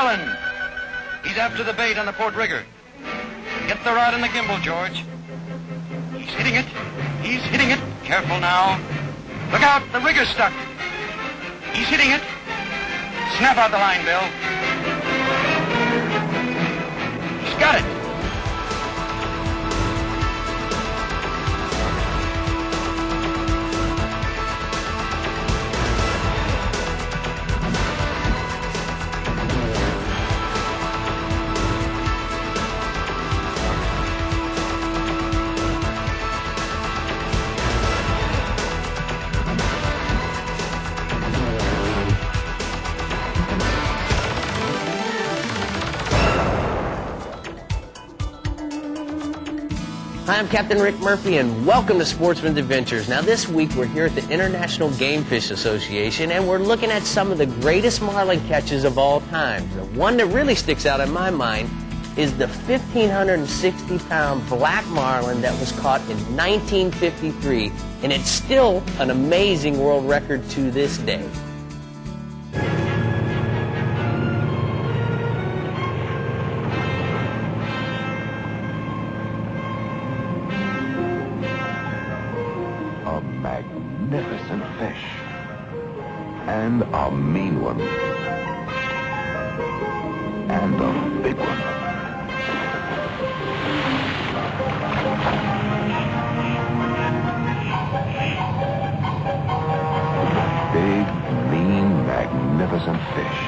Marlin. He's after the bait on the port rigger. Get the rod and the gimbal, George. He's hitting it. He's hitting it. Careful now. Look out, the rigger's stuck. He's hitting it. Snap out the line, Bill. He's got it. Hi, I'm Captain Rick Murphy, and welcome to Sportsman's Adventures. Now, this week we're here at the International Game Fish Association, and we're looking at some of the greatest marlin catches of all time. The one that really sticks out in my mind is the 1,560-pound black marlin that was caught in 1953, and it's still an amazing world record to this day. Magnificent fish, and a mean one, and a big one. Big, mean, magnificent fish,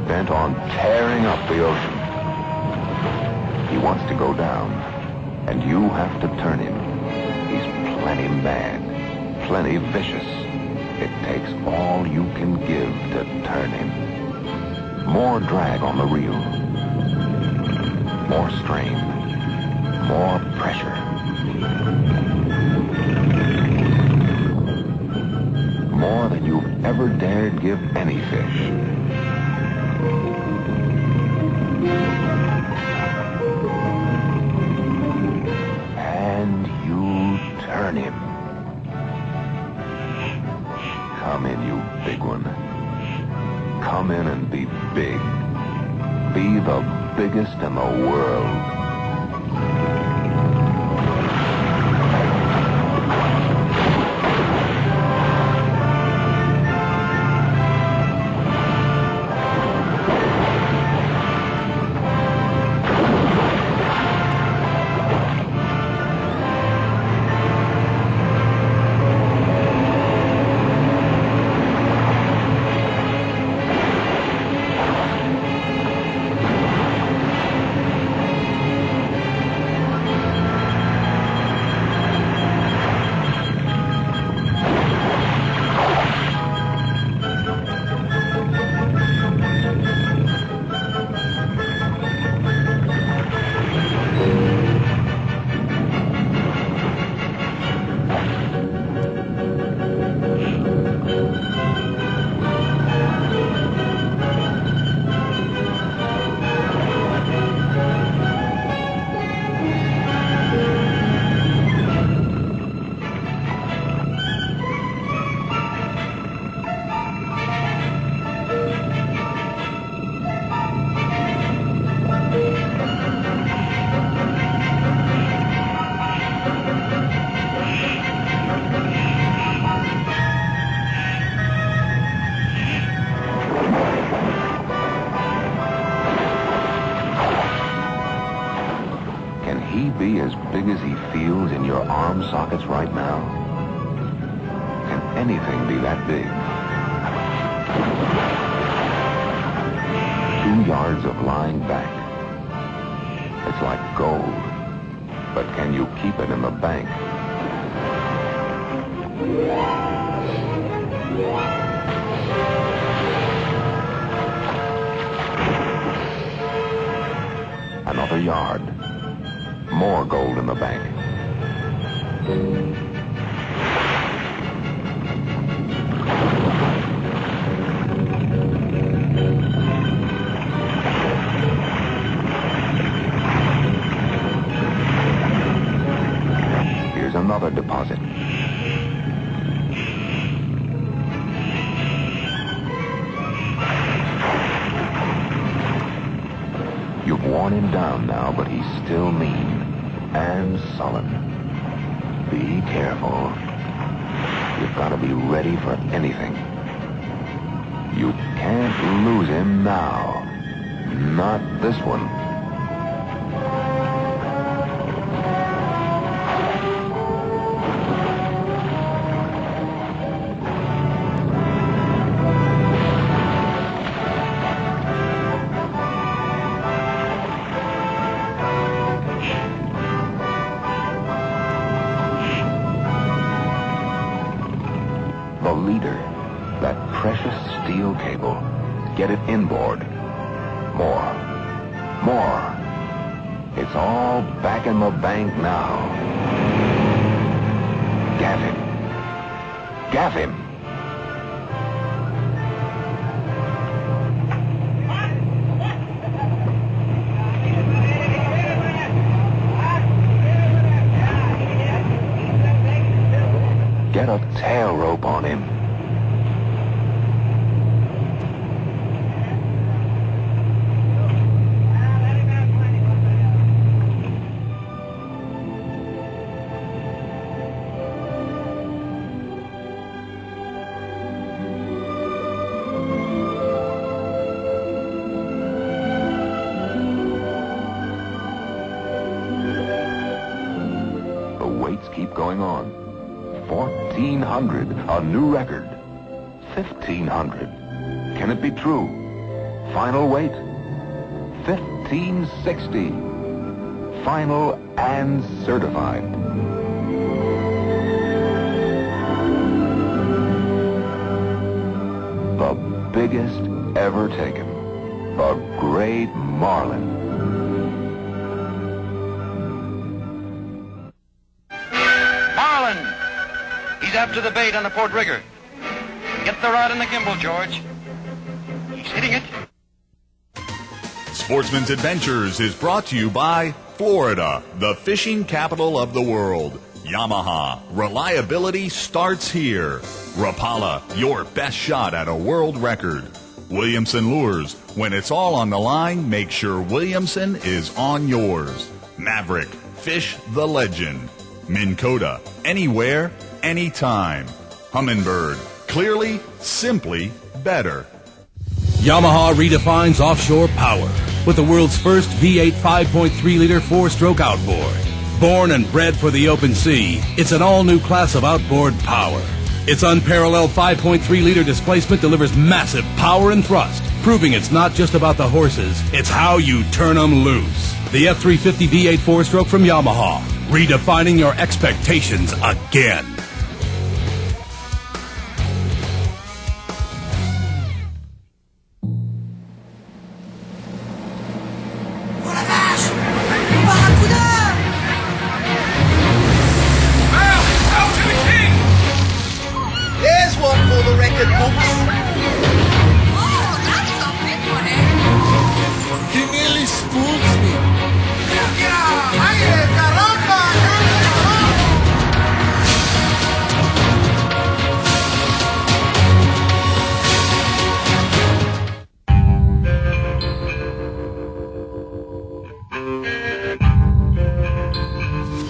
bent on tearing up the ocean. He wants to go down, and you have to turn him. He's plenty mad, plenty vicious. It takes all you can give to turn him. More drag on the reel, more strain, more pressure. More than you've ever dared give any fish. And you turn him. Come in, you big one. Come in and be big. Be the biggest in the world. Be as big as he feels in your arm sockets right now? Can anything be that big? 2 yards of lying back. It's like gold. But can you keep it in the bank? Another yard. More gold in the bank. Here's another deposit. worn him down now, but he's still mean and sullen. Be careful. You've got to be ready for anything. You can't lose him now. Not this one. The leader, that precious steel cable. Get it inboard. More. It's all back in the bank now. Gaff him. Get a tail rope on him. The weights keep going on. 1,400, a new record. 1,500. Can it be true? Final weight? 1,560. Final and certified. The biggest ever taken. The Great Marlin. He's after the bait on the port rigger. Get the rod and the gimbal, George. He's hitting it. Sportsman's Adventures is brought to you by Florida, the fishing capital of the world. Yamaha, reliability starts here. Rapala, your best shot at a world record. Williamson Lures, when it's all on the line, make sure Williamson is on yours. Maverick, fish the legend. Minn Kota, anywhere, anytime. Humminbird, clearly, simply better. Yamaha redefines offshore power with the world's first V8 5.3-liter four-stroke outboard. Born and bred for the open sea, it's an all-new class of outboard power. Its unparalleled 5.3-liter displacement delivers massive power and thrust, proving it's not just about the horses, it's how you turn them loose. The F350 V8 four-stroke from Yamaha, redefining your expectations again. There's one for the record books. Oh, that's a big one, eh? He nearly spooks me.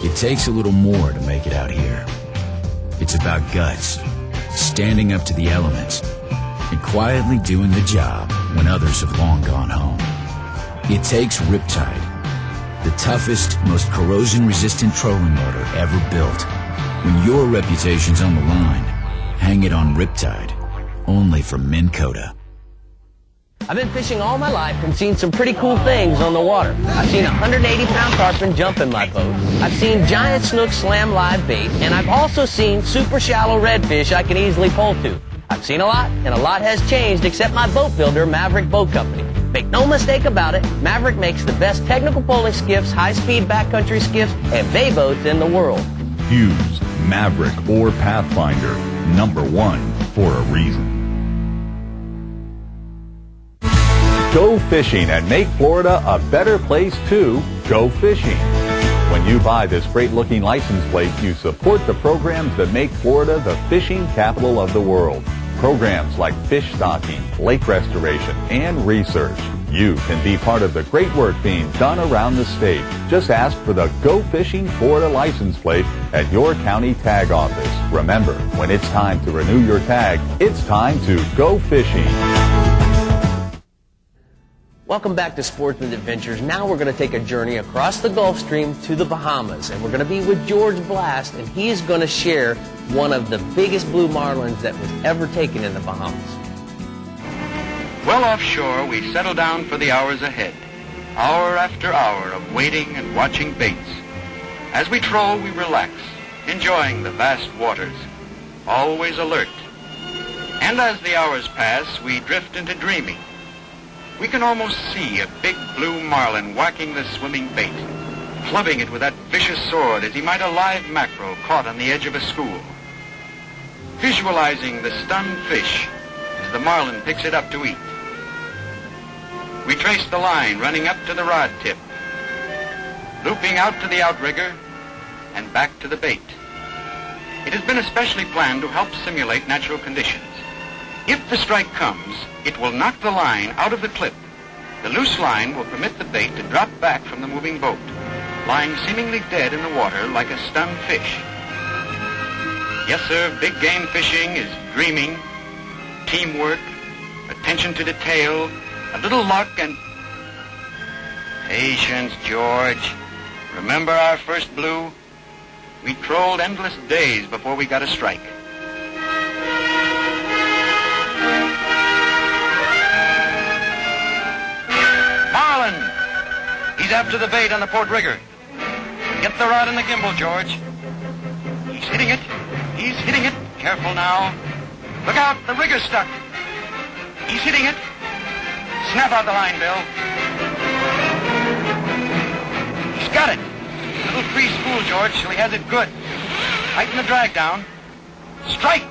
It takes a little more to make it out here. It's about guts, standing up to the elements, and quietly doing the job when others have long gone home. It takes Riptide, the toughest, most corrosion-resistant trolling motor ever built. When your reputation's on the line, hang it on Riptide, only from Minn Kota. I've been fishing all my life and seen some pretty cool things on the water. I've seen 180-pound tarpon jump in my boat. I've seen giant snook slam live bait, and I've also seen super shallow redfish I can easily pull to. I've seen a lot, and a lot has changed except my boat builder, Maverick Boat Company. Make no mistake about it, Maverick makes the best technical polling skiffs, high-speed backcountry skiffs, and bay boats in the world. Use Maverick or Pathfinder, #1 for a reason. Go fishing and make Florida a better place to go fishing. When you buy this great-looking license plate, you support the programs that make Florida the fishing capital of the world. Programs like fish stocking, lake restoration, and research. You can be part of the great work being done around the state. Just ask for the Go Fishing Florida license plate at your county tag office. Remember, when it's time to renew your tag, it's time to go fishing. Welcome back to Sportsman Adventures. Now we're going to take a journey across the Gulf Stream to the Bahamas, and we're going to be with George Blast, and he is going to share one of the biggest blue marlins that was ever taken in the Bahamas. Well offshore, we settle down for the hours ahead. Hour after hour of waiting and watching baits. As we troll, we relax, enjoying the vast waters, always alert. And as the hours pass, we drift into dreaming. We can almost see a big blue marlin whacking the swimming bait, clubbing it with that vicious sword as he might a live mackerel caught on the edge of a school. Visualizing the stunned fish as the marlin picks it up to eat. We trace the line running up to the rod tip, looping out to the outrigger, and back to the bait. It has been especially planned to help simulate natural conditions. If the strike comes, it will knock the line out of the clip. The loose line will permit the bait to drop back from the moving boat, lying seemingly dead in the water like a stunned fish. Yes, sir, big game fishing is dreaming, teamwork, attention to detail, a little luck, and... Patience, George. Remember our first blue? We trolled endless days before we got a strike. Marlin! He's after the bait on the port rigger. Get the rod and the gimbal, George. He's hitting it. He's hitting it. Careful now. Look out, the rigger's stuck. He's hitting it. Snap out the line, Bill. He's got it. Little free spool, George, till he has it good. Tighten the drag down. Strike!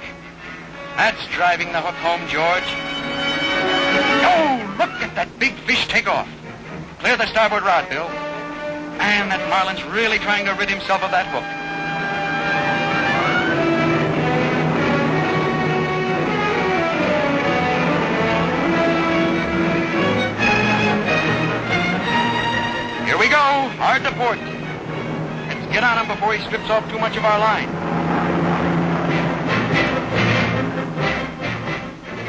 That's driving the hook home, George. Oh, look at that big fish take off. Clear the starboard rod, Bill. Man, that marlin's really trying to rid himself of that hook. Here we go, hard to port. Let's get on him before he strips off too much of our line.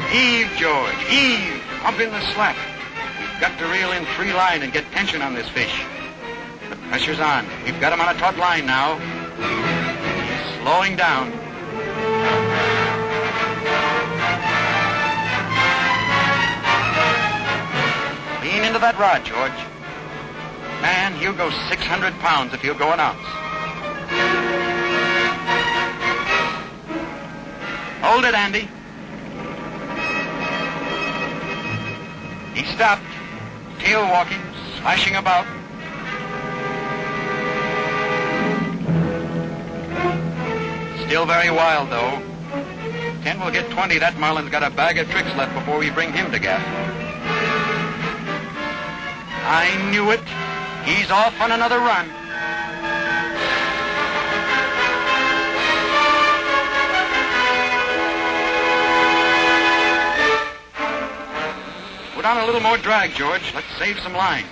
Heave, George, heave. Pump in the slack. We've got to reel in free line and get tension on this fish. The pressure's on. We've got him on a taut line now. He's slowing down. Lean into that rod, George. Man, he'll go 600 pounds if he'll go an ounce. Hold it, Andy. He stopped, tail walking, slashing about. Still very wild, though. 10 will get 20. That marlin's got a bag of tricks left before we bring him to gaff. I knew it. He's off on another run. Put on a little more drag, George. Let's save some line.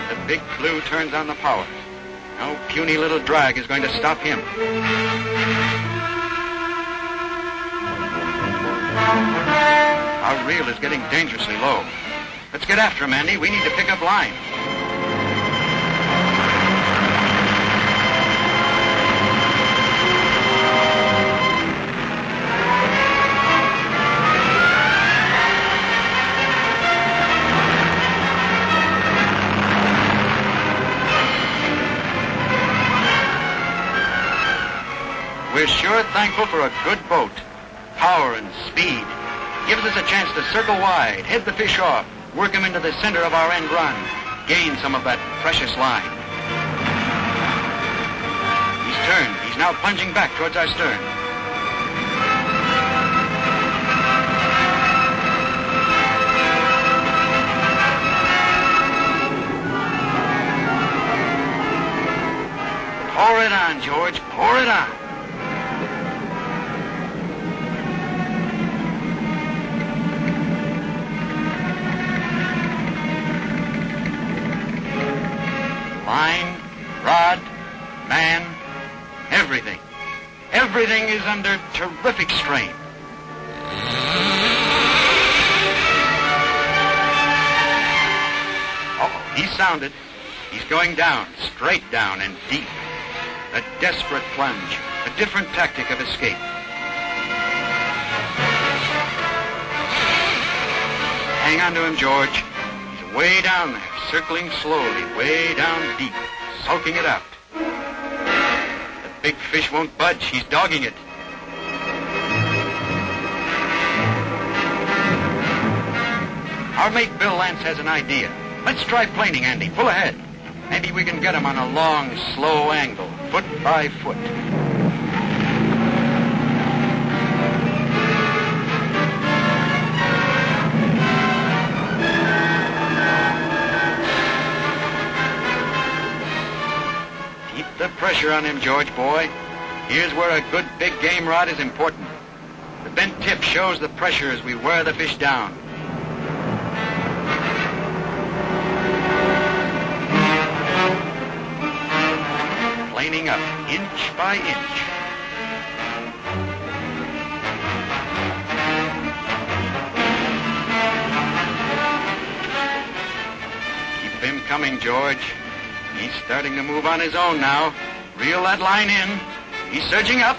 The big blue turns on the power. No puny little drag is going to stop him. Our reel is getting dangerously low. Let's get after him, Andy. We need to pick up line. We're sure thankful for a good boat. Power and speed. Gives us a chance to circle wide, head the fish off, work him into the center of our end run, gain some of that precious line. He's turned. He's now plunging back towards our stern. Pour it on, George. Pour it on. Everything is under terrific strain. Uh-oh, he sounded. He's going down, straight down and deep. A desperate plunge, a different tactic of escape. Hang on to him, George. He's way down there, circling slowly, way down deep, sulking it out. The big fish won't budge. He's dogging it. Our mate Bill Lance has an idea. Let's try planing, Andy. Pull ahead. Maybe we can get him on a long, slow angle, foot by foot. Keep the pressure on him, George boy. Here's where a good big game rod is important. The bent tip shows the pressure as we wear the fish down. Planing up, inch by inch. Keep him coming, George. He's starting to move on his own now. Reel that line in. He's surging up.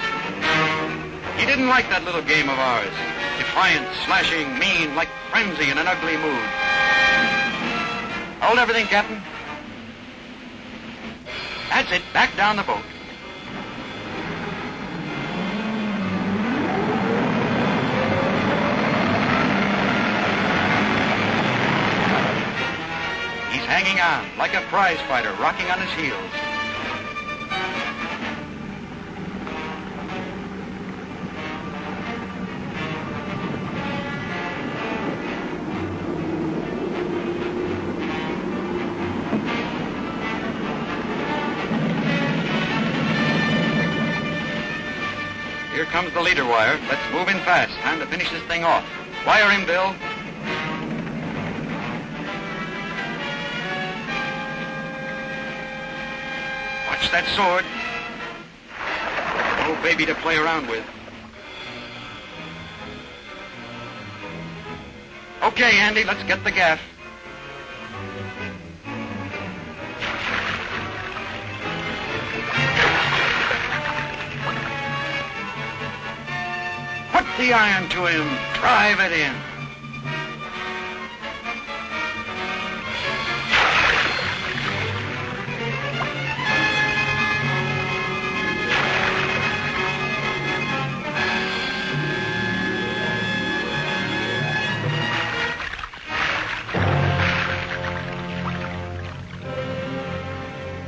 He didn't like that little game of ours. Defiant, slashing, mean, like frenzy in an ugly mood. Hold everything, Captain. That's it. Back down the boat. He's hanging on like a prize fighter rocking on his heels. Here comes the leader wire. Let's move in fast. Time to finish this thing off. Wire him, Bill. Watch that sword. No baby to play around with. Okay, Andy, let's get the gaff. Put the iron to him. Drive it in.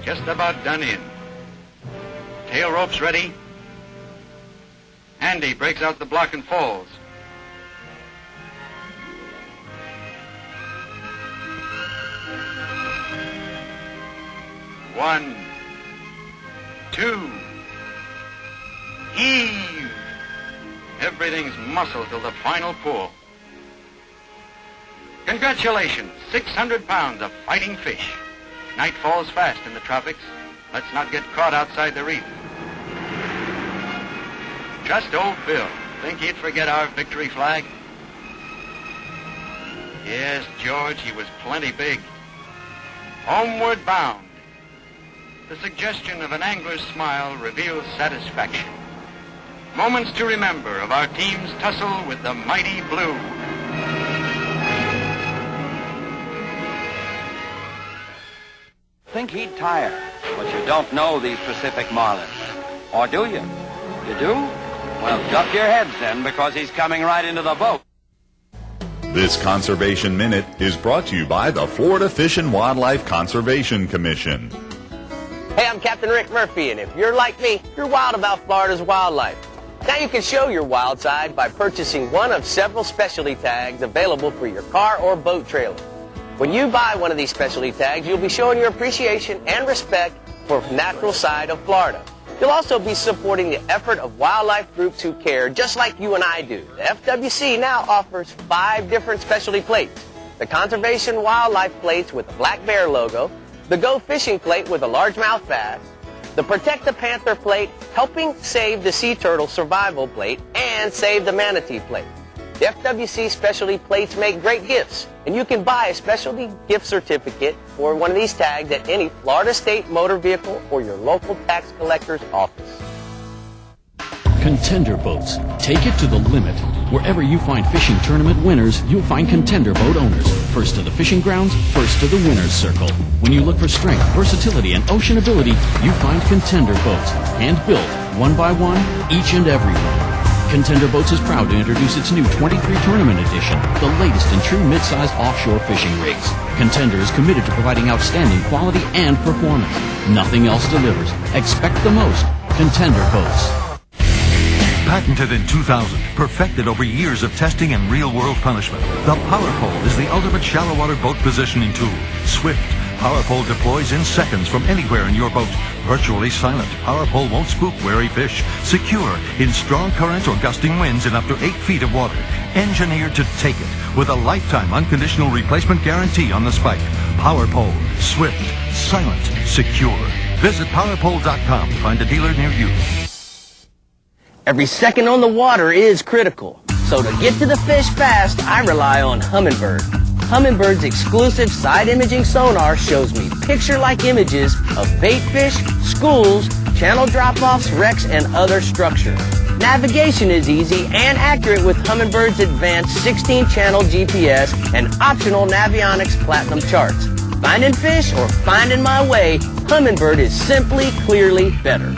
Just about done in. Tail rope's ready. Andy breaks out the block and falls. One, two, heave. Everything's muscle till the final pull. Congratulations, 600 pounds of fighting fish. Night falls fast in the tropics. Let's not get caught outside the reef. Just old Bill. Think he'd forget our victory flag? Yes, George, he was plenty big. Homeward bound. The suggestion of an angler's smile reveals satisfaction. Moments to remember of our team's tussle with the mighty blue. Think he'd tire, but you don't know these Pacific marlins. Or do you? You do? Well, duck your heads then, because he's coming right into the boat. This Conservation Minute is brought to you by the Florida Fish and Wildlife Conservation Commission. Hey, I'm Captain Rick Murphy, and if you're like me, you're wild about Florida's wildlife. Now you can show your wild side by purchasing one of several specialty tags available for your car or boat trailer. When you buy one of these specialty tags, you'll be showing your appreciation and respect for the natural side of Florida. You'll also be supporting the effort of wildlife groups who care just like you and I do. The FWC now offers 5 different specialty plates. The Conservation Wildlife plates with the Black Bear logo, the Go Fishing plate with a largemouth bass, The Protect the Panther plate, helping save the sea turtle survival plate and save the manatee plate. The FWC specialty plates make great gifts, and you can buy a specialty gift certificate for one of these tags at any Florida State Motor Vehicle or your local tax collector's office. Contender boats. Take it to the limit. Wherever you find fishing tournament winners, you'll find contender boat owners. First to the fishing grounds, first to the winner's circle. When you look for strength, versatility, and ocean ability, you find contender boats. Hand-built, one by one, each and every one. Contender Boats is proud to introduce its new 23 Tournament Edition, the latest in true mid-sized offshore fishing rigs. Contender is committed to providing outstanding quality and performance. Nothing else delivers. Expect the most. Contender Boats. Patented in 2000, perfected over years of testing and real-world punishment, the Power Pole is the ultimate shallow-water boat positioning tool. Swift, Power Pole deploys in seconds from anywhere in your boat. Virtually silent, Power Pole won't spook wary fish. Secure in strong currents or gusting winds in up to 8 feet of water. Engineered to take it with a lifetime unconditional replacement guarantee on the spike. Power Pole, swift, silent, secure. Visit powerpole.com to find a dealer near you. Every second on the water is critical. So to get to the fish fast, I rely on Humminbird. Hummingbird's exclusive side imaging sonar shows me picture-like images of bait fish, schools, channel drop-offs, wrecks, and other structures. Navigation is easy and accurate with Hummingbird's advanced 16-channel GPS and optional Navionics Platinum charts. Finding fish or finding my way, Humminbird is simply, clearly better.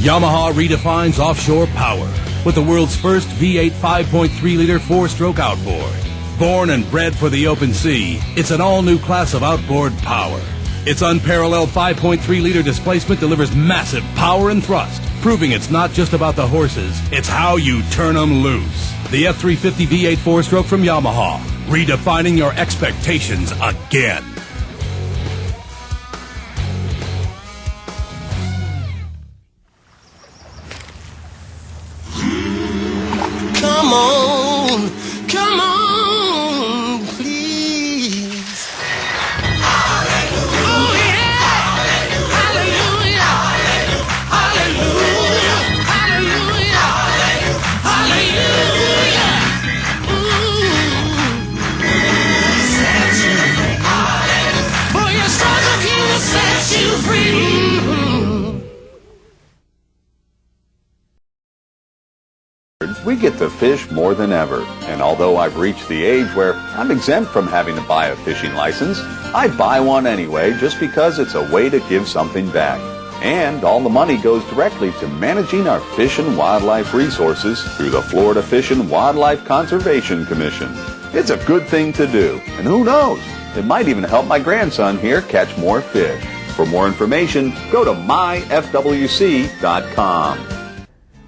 Yamaha redefines offshore power with the world's first V8 5.3-liter four-stroke outboard. Born and bred for the open sea, it's an all-new class of outboard power. Its unparalleled 5.3-liter displacement delivers massive power and thrust, proving it's not just about the horses, it's how you turn them loose. The F350 V8 four-stroke from Yamaha, redefining your expectations again. Come on, please. Oh yeah, hallelujah, hallelujah, hallelujah, hallelujah. Set you free. For your sons of King will set you free. We get to fish more than ever, and although I've reached the age where I'm exempt from having to buy a fishing license, I buy one anyway just because it's a way to give something back. And all the money goes directly to managing our fish and wildlife resources through the Florida Fish and Wildlife Conservation Commission. It's a good thing to do, and who knows, it might even help my grandson here catch more fish. For more information, go to myfwc.com.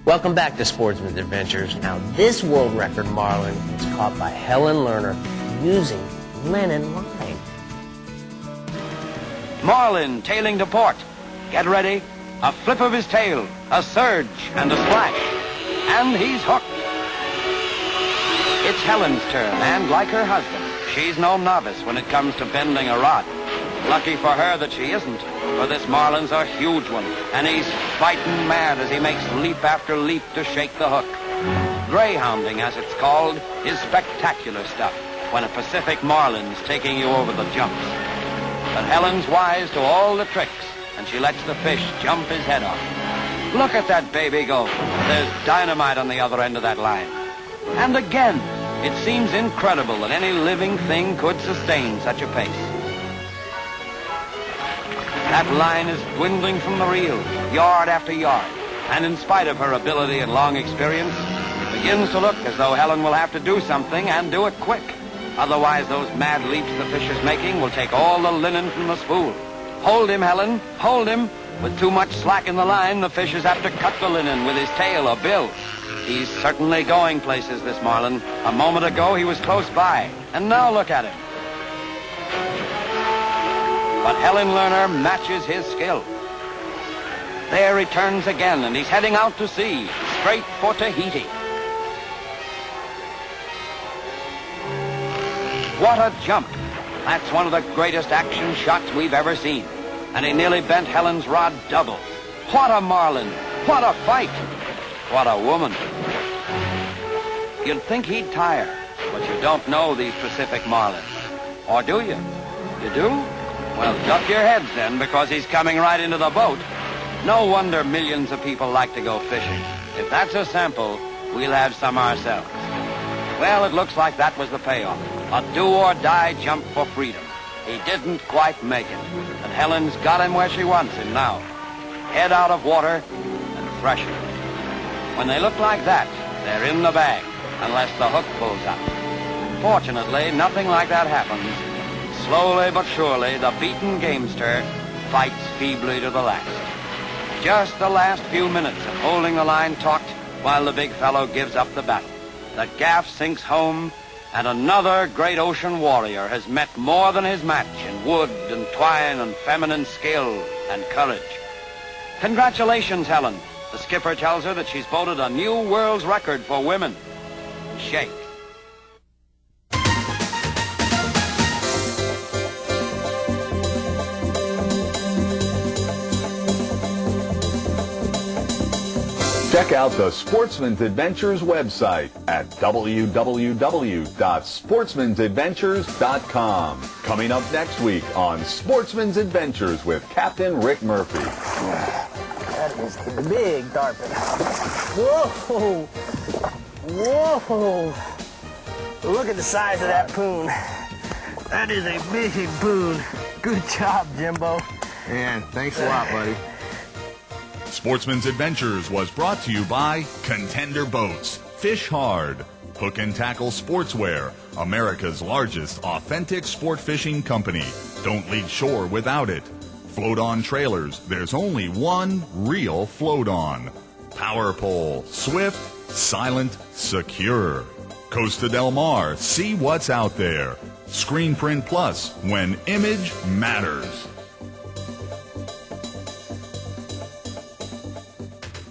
Welcome back to Sportsman's Adventures. Now, this world record marlin was caught by Helen Lerner using linen line. Marlin tailing to port. Get ready. A flip of his tail, a surge, and a splash. And he's hooked. It's Helen's turn, and like her husband, she's no novice when it comes to bending a rod. Lucky for her that she isn't, for this marlin's a huge one, and he's fighting mad as he makes leap after leap to shake the hook. Greyhounding, as it's called, is spectacular stuff when a Pacific marlin's taking you over the jumps. But Helen's wise to all the tricks, and she lets the fish jump his head off. Look at that baby go. There's dynamite on the other end of that line. And again, it seems incredible that any living thing could sustain such a pace. That line is dwindling from the reel, yard after yard, and in spite of her ability and long experience, it begins to look as though Helen will have to do something and do it quick. Otherwise, those mad leaps the fish is making will take all the linen from the spool. Hold him, Helen, hold him. With too much slack in the line, the fish is apt to cut the linen with his tail or bill. He's certainly going places, this marlin. A moment ago, he was close by, and now look at him. But Helen Lerner matches his skill. There he turns again, and he's heading out to sea, straight for Tahiti. What a jump. That's one of the greatest action shots we've ever seen. and he nearly bent Helen's rod double. What a marlin! What a fight! What a woman! You'd think he'd tire, but you don't know these Pacific marlins. Or do you? You do? Well, duck your heads then, because he's coming right into the boat. No wonder millions of people like to go fishing. If that's a sample, we'll have some ourselves. Well, it looks like that was the payoff. A do-or-die jump for freedom. He didn't quite make it, and Helen's got him where she wants him now. Head out of water and threshing. When they look like that, they're in the bag, unless the hook pulls up. Fortunately, nothing like that happens. Slowly but surely, the beaten gamester fights feebly to the last. Just the last few minutes of holding the line taut while the big fellow gives up the battle. The gaff sinks home, and another great ocean warrior has met more than his match in wood and twine and feminine skill and courage. Congratulations, Helen. The skipper tells her that she's voted a new world's record for women. Shake. Check out the Sportsman's Adventures website at www.sportsmansadventures.com. Coming up next week on Sportsman's Adventures with Captain Rick Murphy. That is the big tarpon. Whoa! Whoa! Look at the size of that poon. That is a big poon. Good job, Jimbo. Man, thanks a lot, buddy. Sportsman's Adventures was brought to you by Contender Boats, Fish Hard, Hook and Tackle Sportswear, America's largest authentic sport fishing company. Don't leave shore without it. Float-on trailers, there's only one real float-on. Power pole, swift, silent, secure. Costa Del Mar, see what's out there. Screen Print Plus, when image matters.